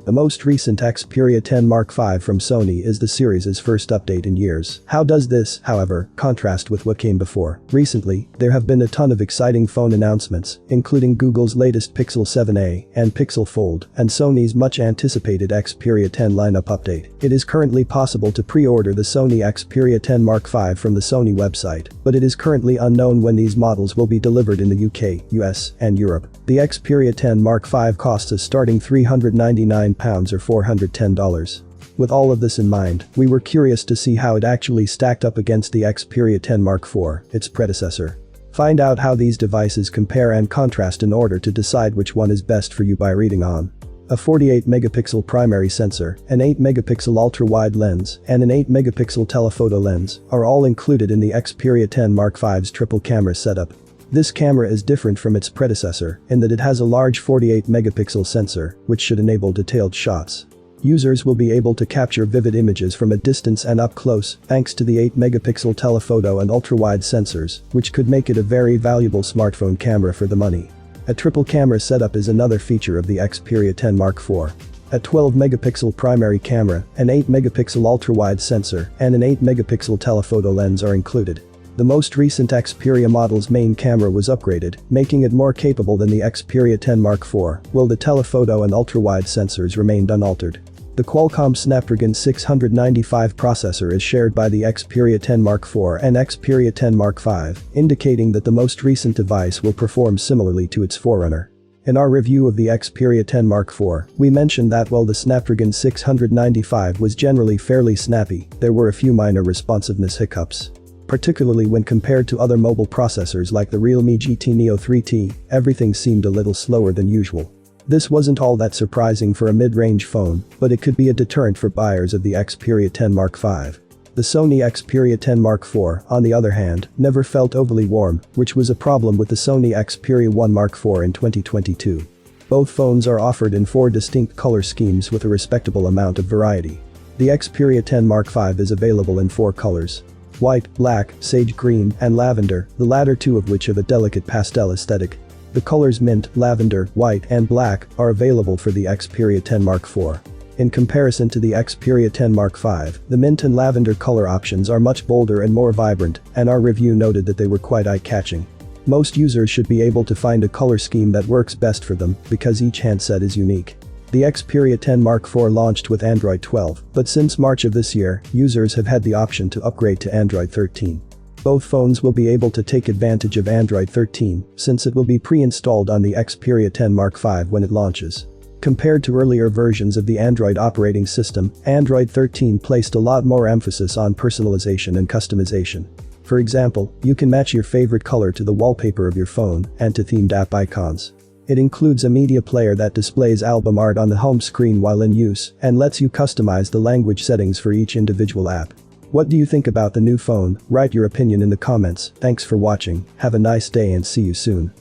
The most recent Xperia 10 Mark V from Sony is the series' first update in years. How does this, however, contrast with what came before? Recently, there have been a ton of exciting phone announcements, including Google's latest Pixel 7a and Pixel Fold, and Sony's much-anticipated Xperia 10 lineup update. It is currently possible to pre-order the Sony Xperia 10 Mark V from the Sony website, but it is currently unknown when these models will be delivered in the UK, US, and Europe. The Xperia 10 Mark V costs a starting £399 or $410. With all of this in mind, we were curious to see how it actually stacked up against the Xperia 10 Mark IV, its predecessor. Find out how these devices compare and contrast in order to decide which one is best for you by reading on. A 48-megapixel primary sensor, an 8-megapixel ultra-wide lens, and an 8-megapixel telephoto lens are all included in the Xperia 10 Mark V's triple camera setup. This camera is different from its predecessor in that it has a large 48-megapixel sensor, which should enable detailed shots. Users will be able to capture vivid images from a distance and up close thanks to the 8-megapixel telephoto and ultra-wide sensors, which could make it a very valuable smartphone camera for the money. A triple camera setup is another feature of the Xperia 10 Mark IV. A 12-megapixel primary camera, an 8-megapixel ultra-wide sensor, and an 8-megapixel telephoto lens are included. The most recent Xperia model's main camera was upgraded, making it more capable than the Xperia 10 Mark IV, while the telephoto and ultra-wide sensors remained unaltered. The Qualcomm Snapdragon 695 processor is shared by the Xperia 10 Mark IV and Xperia 10 Mark V, indicating that the most recent device will perform similarly to its forerunner. In our review of the Xperia 10 Mark IV, we mentioned that while the Snapdragon 695 was generally fairly snappy, there were a few minor responsiveness hiccups. Particularly when compared to other mobile processors like the Realme GT Neo 3T, everything seemed a little slower than usual. This wasn't all that surprising for a mid-range phone, but it could be a deterrent for buyers of the Xperia 10 Mark V. The Sony Xperia 10 Mark IV, on the other hand, never felt overly warm, which was a problem with the Sony Xperia 1 Mark IV in 2022. Both phones are offered in 4 distinct color schemes with a respectable amount of variety. The Xperia 10 Mark V is available in 4 colors: white, black, sage green, and lavender, the latter 2 of which have a delicate pastel aesthetic. The colors mint, lavender, white, and black are available for the Xperia 10 Mark IV. In comparison to the Xperia 10 Mark V, the mint and lavender color options are much bolder and more vibrant, and our review noted that they were quite eye-catching. Most users should be able to find a color scheme that works best for them because each handset is unique. The Xperia 10 Mark IV launched with Android 12, but since March of this year, users have had the option to upgrade to Android 13. Both phones will be able to take advantage of Android 13, since it will be pre-installed on the Xperia 10 Mark V when it launches. Compared to earlier versions of the Android operating system, Android 13 placed a lot more emphasis on personalization and customization. For example, you can match your favorite color to the wallpaper of your phone and to themed app icons. It includes a media player that displays album art on the home screen while in use and lets you customize the language settings for each individual app. What do you think about the new phone? Write your opinion in the comments. Thanks for watching, have a nice day and see you soon.